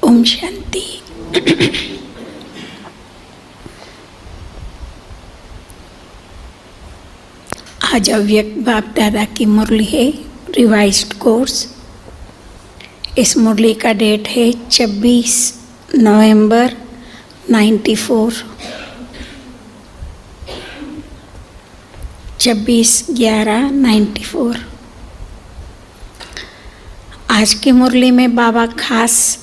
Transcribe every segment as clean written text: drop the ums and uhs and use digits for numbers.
ओम शांति। आज अव्यक्त बाप दादा की मुरली है, रिवाइज्ड कोर्स। इस मुरली का डेट है 26 नवंबर 94, 26/11/94। आज की मुरली में बाबा खास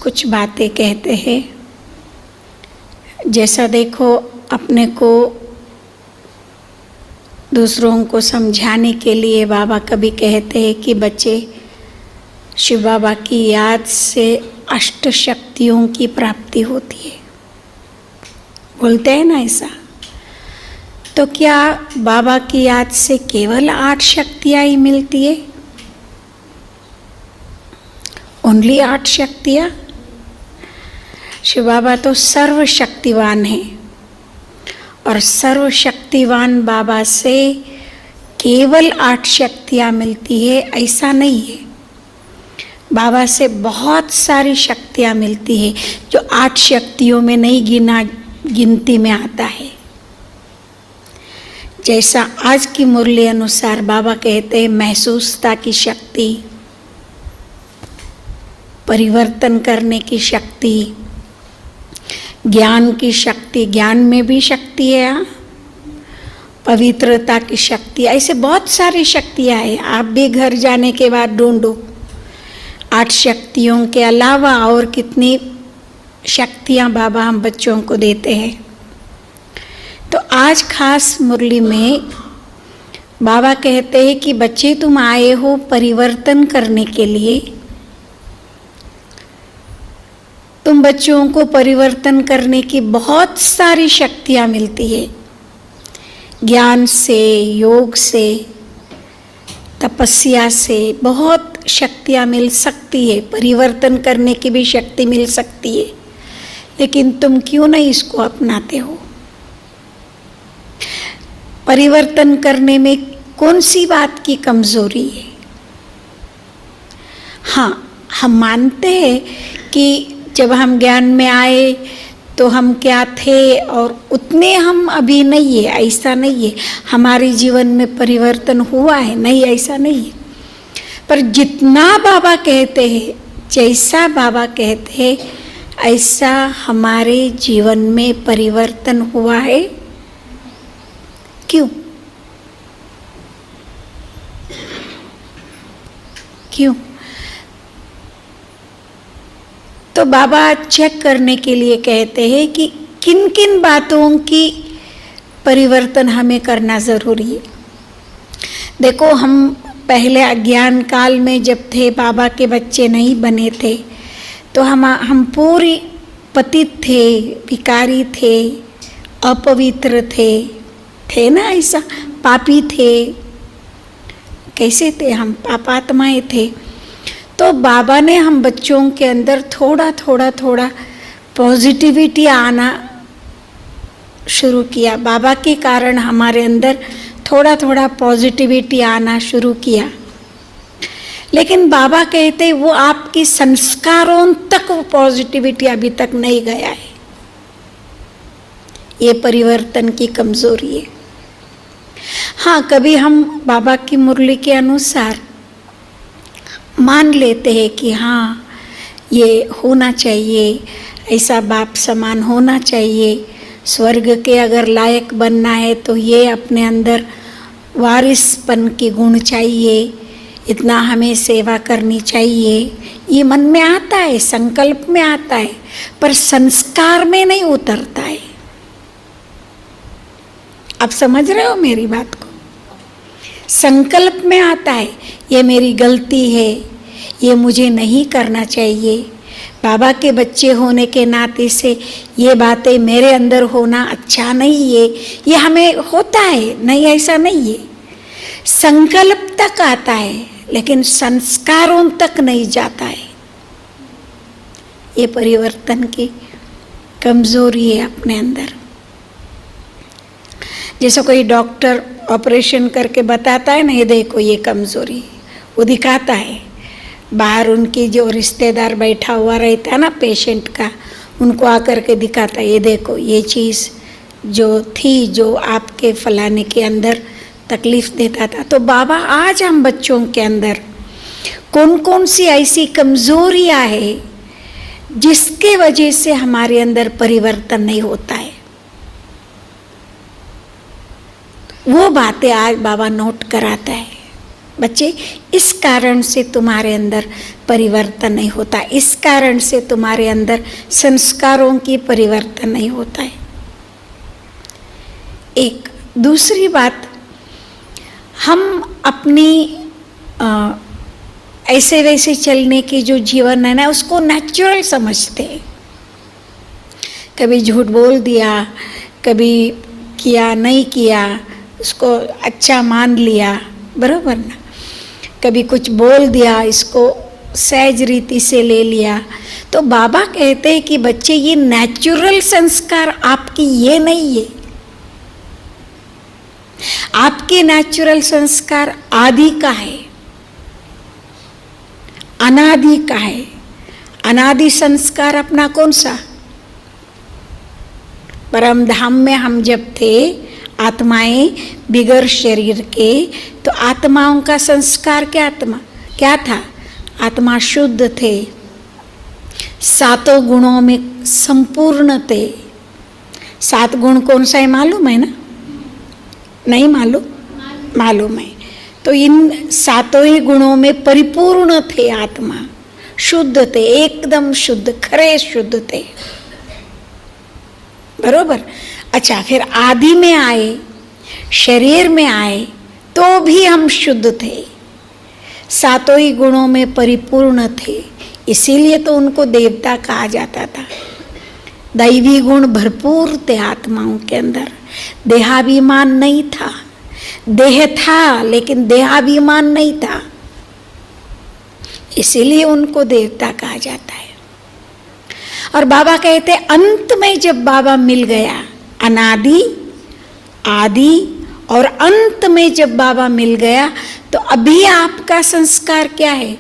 कुछ बातें कहते हैं। जैसा देखो, अपने को दूसरों को समझाने के लिए बाबा कभी कहते हैं कि बच्चे, शिव बाबा की याद से अष्ट शक्तियों की प्राप्ति होती है, बोलते हैं ना ऐसा। तो क्या बाबा की याद से केवल 8 शक्तियाँ ही मिलती है? ओनली 8 शक्तियाँ? शिव बाबा तो सर्वशक्तिवान है, और सर्वशक्तिवान बाबा से केवल 8 शक्तियाँ मिलती है ऐसा नहीं है। बाबा से बहुत सारी शक्तियाँ मिलती है जो 8 शक्तियों में नहीं गिनती में आता है। जैसा आज की मुरली अनुसार बाबा कहते हैं, महसूसता की शक्ति, परिवर्तन करने की शक्ति, ज्ञान की शक्ति, ज्ञान में भी शक्ति है, पवित्रता की शक्ति, ऐसे बहुत सारी शक्तियाँ हैं। आप भी घर जाने के बाद ढूंढो 8 शक्तियों के अलावा और कितनी शक्तियाँ बाबा हम बच्चों को देते हैं। तो आज खास मुरली में बाबा कहते हैं कि बच्चे, तुम आए हो परिवर्तन करने के लिए। तुम बच्चों को परिवर्तन करने की बहुत सारी शक्तियाँ मिलती है, ज्ञान से, योग से, तपस्या से बहुत शक्तियाँ मिल सकती है, परिवर्तन करने की भी शक्ति मिल सकती है। लेकिन तुम क्यों नहीं इसको अपनाते हो? परिवर्तन करने में कौन सी बात की कमजोरी है? हाँ, हम मानते हैं कि जब हम ज्ञान में आए तो हम क्या थे और उतने हम अभी नहीं है, ऐसा नहीं है। हमारे जीवन में परिवर्तन हुआ है, नहीं ऐसा नहीं है। पर जितना बाबा कहते हैं, जैसा बाबा कहते हैं, ऐसा हमारे जीवन में परिवर्तन हुआ है। क्यों? क्यों? तो बाबा चेक करने के लिए कहते हैं कि किन किन बातों की परिवर्तन हमें करना ज़रूरी है। देखो, हम पहले अज्ञान काल में जब थे, बाबा के बच्चे नहीं बने थे, तो हम पूरी पतित थे, भिखारी थे, अपवित्र थे ना, ऐसा पापी थे। कैसे थे हम? पापात्माएं थे। तो बाबा ने हम बच्चों के अंदर थोड़ा पॉजिटिविटी आना शुरू किया। बाबा के कारण हमारे अंदर थोड़ा पॉजिटिविटी आना शुरू किया। लेकिन बाबा कहते वो आपकी संस्कारों तक वो पॉजिटिविटी अभी तक नहीं गया है। ये परिवर्तन की कमजोरी है। हाँ, कभी हम बाबा की मुरली के अनुसार मान लेते हैं कि हाँ, ये होना चाहिए, ऐसा बाप समान होना चाहिए, स्वर्ग के अगर लायक बनना है तो ये अपने अंदर वारिसपन की गुण चाहिए, इतना हमें सेवा करनी चाहिए। ये मन में आता है, संकल्प में आता है, पर संस्कार में नहीं उतरता है। आप समझ रहे हो मेरी बात को? संकल्प में आता है, ये मेरी गलती है, ये मुझे नहीं करना चाहिए, बाबा के बच्चे होने के नाते से ये बातें मेरे अंदर होना अच्छा नहीं है, ये हमें होता है, नहीं ऐसा नहीं है। संकल्प तक आता है लेकिन संस्कारों तक नहीं जाता है। ये परिवर्तन की कमजोरी है अपने अंदर। जैसे कोई डॉक्टर ऑपरेशन करके बताता है ना, ये देखो ये कमजोरी, वो दिखाता है, बाहर उनकी जो रिश्तेदार बैठा हुआ रहता है ना पेशेंट का, उनको आकर के दिखाता, ये देखो ये चीज़ जो थी, जो आपके फलाने के अंदर तकलीफ देता था। तो बाबा आज हम बच्चों के अंदर कौन कौन सी ऐसी कमजोरियां है जिसके वजह से हमारे अंदर परिवर्तन नहीं होता है, वो बातें आज बाबा नोट कराता है। बच्चे, इस कारण से तुम्हारे अंदर परिवर्तन नहीं होता, इस कारण से तुम्हारे अंदर संस्कारों की परिवर्तन नहीं होता है। एक दूसरी बात, हम अपनी ऐसे वैसे चलने की जो जीवन है ना, उसको नेचुरल समझते हैं। कभी झूठ बोल दिया, कभी किया नहीं किया, उसको अच्छा मान लिया, बरोबर ना। कभी कुछ बोल दिया, इसको सहज रीति से ले लिया। तो बाबा कहते हैं कि बच्चे, ये नेचुरल संस्कार आपकी ये नहीं है। आपके नेचुरल संस्कार आदि का है, अनादि का है। अनादि संस्कार अपना कौन सा? परम धाम में हम जब थे, आत्माएं बिगर शरीर के, तो आत्माओं का संस्कार क्या था? आत्मा शुद्ध थे, सातों गुणों में संपूर्ण थे। 7 गुण कौन सा है मालूम है ना? नहीं मालूम? मालूम है। तो इन 7 ही गुणों में परिपूर्ण थे आत्मा, शुद्ध थे, एकदम शुद्ध, खरे शुद्ध थे, बरोबर। अच्छा, फिर आदि में आए, शरीर में आए, तो भी हम शुद्ध थे, 7 ही गुणों में परिपूर्ण थे। इसीलिए तो उनको देवता कहा जाता था। दैवी गुण भरपूर थे आत्माओं के अंदर, देहाभिमान नहीं था। देह था लेकिन देहाभिमान नहीं था, इसीलिए उनको देवता कहा जाता है। और बाबा कहते अंत में जब बाबा मिल गया, अनादि, आदि और अंत में जब बाबा मिल गया, तो अभी आपका संस्कार क्या है?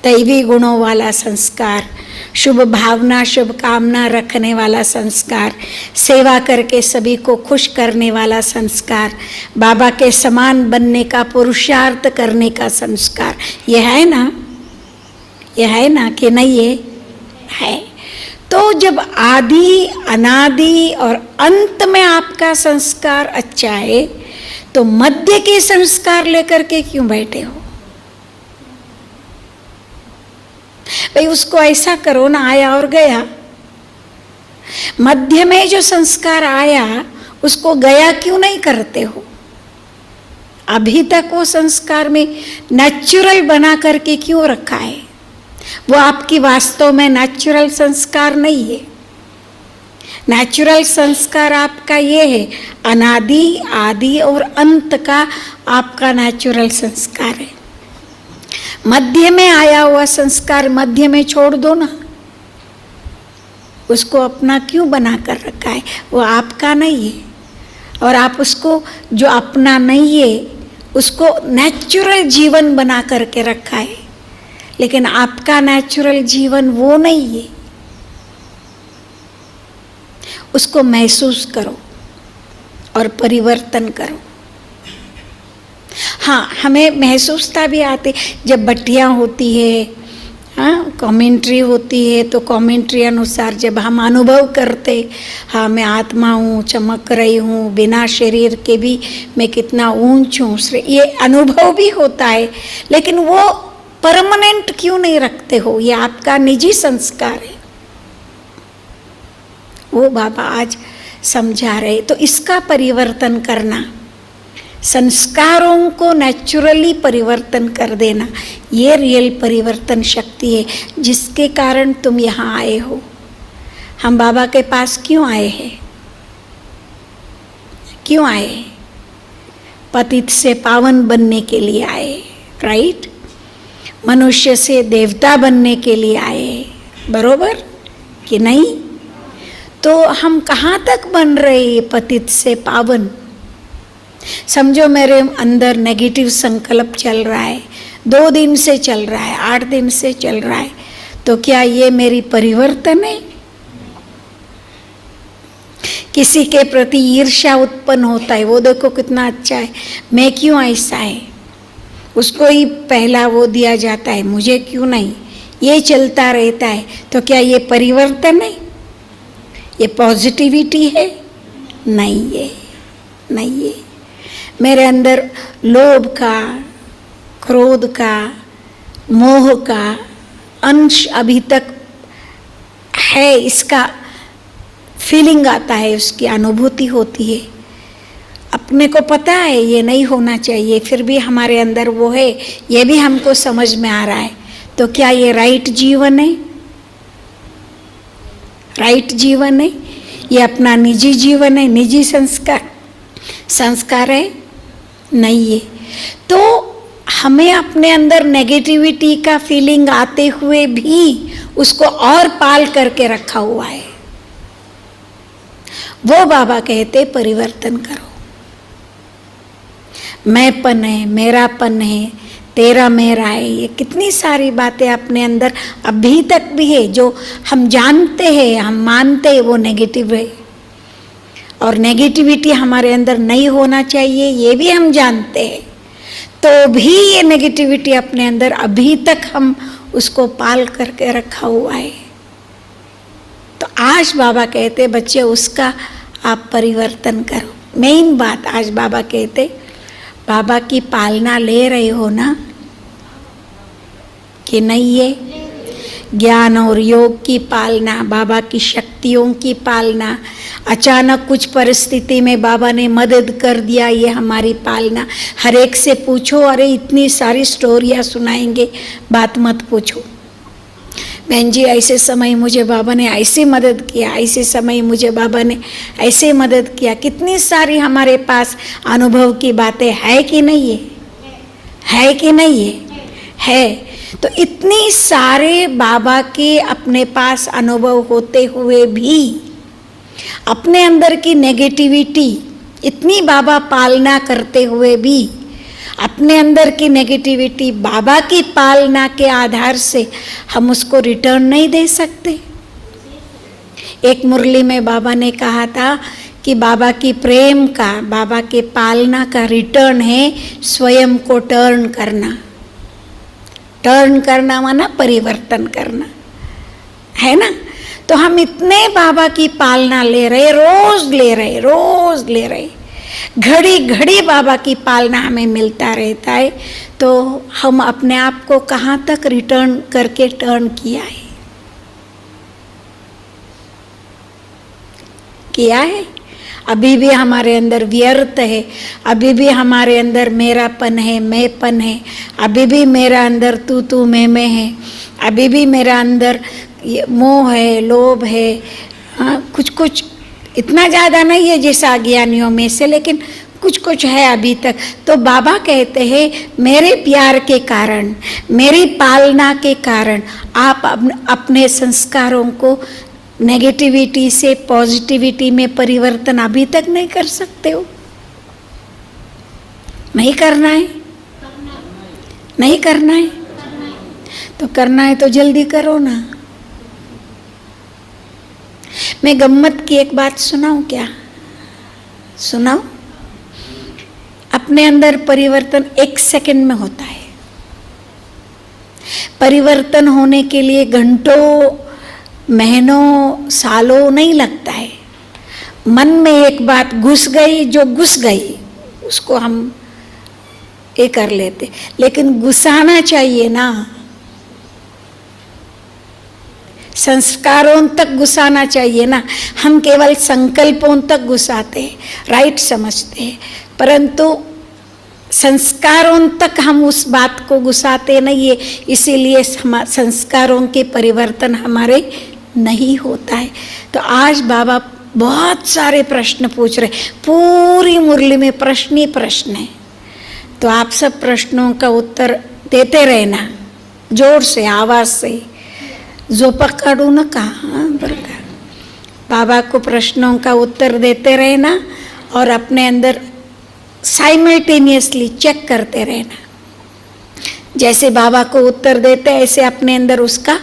दैवी गुणों वाला संस्कार, शुभ भावना, शुभ कामना रखने वाला संस्कार, सेवा करके सभी को खुश करने वाला संस्कार, बाबा के समान बनने का पुरुषार्थ करने का संस्कार, यह है ना? यह है ना कि नहीं? ये है। तो जब आदि, अनादि और अंत में आपका संस्कार अच्छा है, तो मध्य के संस्कार लेकर के क्यों बैठे हो? भाई उसको ऐसा करो ना, आया और गया। मध्य में जो संस्कार आया उसको गया क्यों नहीं करते हो? अभी तक वो संस्कार में नेचुरल बना करके क्यों रखा है? वो आपकी वास्तव में नेचुरल संस्कार नहीं है। नेचुरल संस्कार आपका ये है, अनादि, आदि और अंत का आपका नेचुरल संस्कार है। मध्य में आया हुआ संस्कार मध्य में छोड़ दो ना, उसको अपना क्यों बना कर रखा है? वो आपका नहीं है। और आप उसको जो अपना नहीं है उसको नेचुरल जीवन बना करके रखा है, लेकिन आपका नेचुरल जीवन वो नहीं है। उसको महसूस करो और परिवर्तन करो। हाँ, हमें महसूसता भी आती जब बट्टियाँ होती है, हाँ, कमेंट्री होती है, तो कमेंट्री अनुसार जब हम अनुभव करते, हाँ मैं आत्मा हूँ, चमक रही हूँ, बिना शरीर के भी मैं कितना ऊंच हूँ, ये अनुभव भी होता है। लेकिन वो परमानेंट क्यों नहीं रखते हो? ये आपका निजी संस्कार है, वो बाबा आज समझा रहे। तो इसका परिवर्तन करना, संस्कारों को नेचुरली परिवर्तन कर देना, ये रियल परिवर्तन शक्ति है जिसके कारण तुम यहाँ आए हो। हम बाबा के पास क्यों आए हैं? क्यों आए? पतित से पावन बनने के लिए आए, राइट? मनुष्य से देवता बनने के लिए आए, बरोबर कि नहीं? तो हम कहाँ तक बन रहे हैं पतित से पावन? समझो मेरे अंदर नेगेटिव संकल्प चल रहा है, 2 दिन से चल रहा है, 8 दिन से चल रहा है, तो क्या ये मेरी परिवर्तन है? किसी के प्रति ईर्ष्या उत्पन्न होता है, वो देखो कितना अच्छा है, मैं क्यों ऐसा है, उसको ही पहला वो दिया जाता है, मुझे क्यों नहीं, ये चलता रहता है, तो क्या ये परिवर्तन है? ये पॉजिटिविटी है? नहीं है, नहीं है। मेरे अंदर लोभ का, क्रोध का, मोह का अंश अभी तक है, इसका फीलिंग आता है, उसकी अनुभूति होती है। अपने को पता है ये नहीं होना चाहिए, फिर भी हमारे अंदर वो है, ये भी हमको समझ में आ रहा है। तो क्या ये राइट जीवन है? राइट जीवन है? ये अपना निजी जीवन है, निजी संस्कार है? नहीं है। तो हमें अपने अंदर नेगेटिविटी का फीलिंग आते हुए भी उसको और पाल करके रखा हुआ है। वो बाबा कहते परिवर्तन करो। मैंपन है, मेरापन है, तेरा मेरा है, ये कितनी सारी बातें अपने अंदर अभी तक भी है, जो हम जानते हैं, हम मानते हैं वो नेगेटिव है, और नेगेटिविटी हमारे अंदर नहीं होना चाहिए, ये भी हम जानते हैं, तो भी ये नेगेटिविटी अपने अंदर अभी तक हम उसको पाल करके रखा हुआ है। तो आज बाबा कहते बच्चे उसका आप परिवर्तन करो। मेन बात आज बाबा कहते, बाबा की पालना ले रहे हो ना कि नहीं? ये ज्ञान और योग की पालना, बाबा की शक्तियों की पालना, अचानक कुछ परिस्थिति में बाबा ने मदद कर दिया, ये हमारी पालना। हर एक से पूछो, अरे इतनी सारी स्टोरियाँ सुनाएंगे, बात मत पूछो। बहन जी ऐसे समय मुझे बाबा ने ऐसे मदद किया, ऐसे समय मुझे बाबा ने ऐसे मदद किया, कितनी सारी हमारे पास अनुभव की बातें है कि नहीं है? है कि नहीं है? है। तो इतनी सारे बाबा के अपने पास अनुभव होते हुए भी अपने अंदर की नेगेटिविटी, इतनी बाबा पालना करते हुए भी अपने अंदर की नेगेटिविटी बाबा की पालना के आधार से हम उसको रिटर्न नहीं दे सकते। एक मुरली में बाबा ने कहा था कि बाबा की प्रेम का, बाबा के पालना का रिटर्न है स्वयं को टर्न करना। टर्न करना माना परिवर्तन करना, है ना? तो हम इतने बाबा की पालना ले रहे, रोज ले रहे, रोज ले रहे, घड़ी घड़ी बाबा की पालना हमें मिलता रहता है, तो हम अपने आप को कहाँ तक रिटर्न करके टर्न किया है? किया है? अभी भी हमारे अंदर व्यर्थ है, अभी भी हमारे अंदर मेरापन है, मैंपन है, अभी भी मेरा अंदर तू मैं है, अभी भी मेरा अंदर मोह है, लोभ है, कुछ कुछ, इतना ज़्यादा नहीं है जैसा अज्ञानियों में से, लेकिन कुछ कुछ है अभी तक। तो बाबा कहते हैं मेरे प्यार के कारण, मेरी पालना के कारण आप अपने संस्कारों को नेगेटिविटी से पॉजिटिविटी में परिवर्तन अभी तक नहीं कर सकते हो। नहीं करना है? नहीं करना है? तो करना है तो जल्दी करो ना। मैं गम्मत की एक बात सुनाऊं क्या? सुनाऊं? अपने अंदर परिवर्तन 1 सेकंड में होता है। परिवर्तन होने के लिए घंटों, महीनों, सालों नहीं लगता है। मन में एक बात घुस गई, जो घुस गई उसको हम ये कर लेते, लेकिन घुसाना चाहिए ना, संस्कारों तक घुसाना चाहिए ना। हम केवल संकल्पों तक घुसाते हैं, राइट समझते हैं, परंतु संस्कारों तक हम उस बात को घुसाते नहीं है, इसीलिए संस्कारों के परिवर्तन हमारे नहीं होता है। तो आज बाबा बहुत सारे प्रश्न पूछ रहे, पूरी मुरली में प्रश्न ही प्रश्न है। तो आप सब प्रश्नों का उत्तर देते रहना, जोर से, आवाज से, जो पकड़ू न कहा बरका। बाबा को प्रश्नों का उत्तर देते रहना और अपने अंदर साइमल्टेनियसली चेक करते रहना। जैसे बाबा को उत्तर देते ऐसे अपने अंदर उसका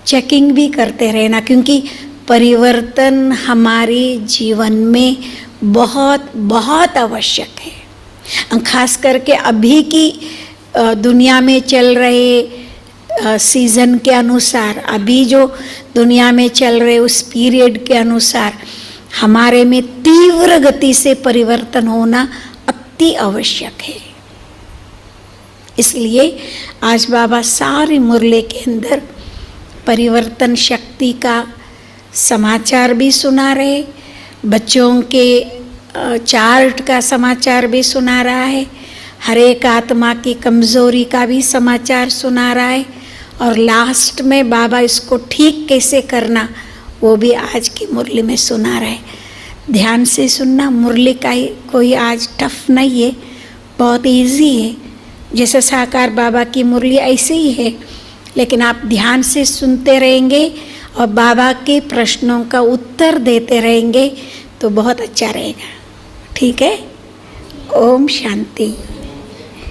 चेकिंग भी करते रहना, क्योंकि परिवर्तन हमारे जीवन में बहुत बहुत आवश्यक है। खास करके अभी की दुनिया में चल रहे सीजन के अनुसार, अभी जो दुनिया में चल रहे उस पीरियड के अनुसार हमारे में तीव्र गति से परिवर्तन होना अति आवश्यक है। इसलिए आज बाबा सारी मुरली के अंदर परिवर्तन शक्ति का समाचार भी सुना रहे, बच्चों के चार्ट का समाचार भी सुना रहा है, हर एक आत्मा की कमज़ोरी का भी समाचार सुना रहा है, और लास्ट में बाबा इसको ठीक कैसे करना वो भी आज की मुरली में सुना रहे। ध्यान से सुनना, मुरली का कोई आज टफ नहीं है, बहुत इजी है। जैसे साकार बाबा की मुरली ऐसे ही है, लेकिन आप ध्यान से सुनते रहेंगे और बाबा के प्रश्नों का उत्तर देते रहेंगे तो बहुत अच्छा रहेगा। ठीक है। ओम शांति।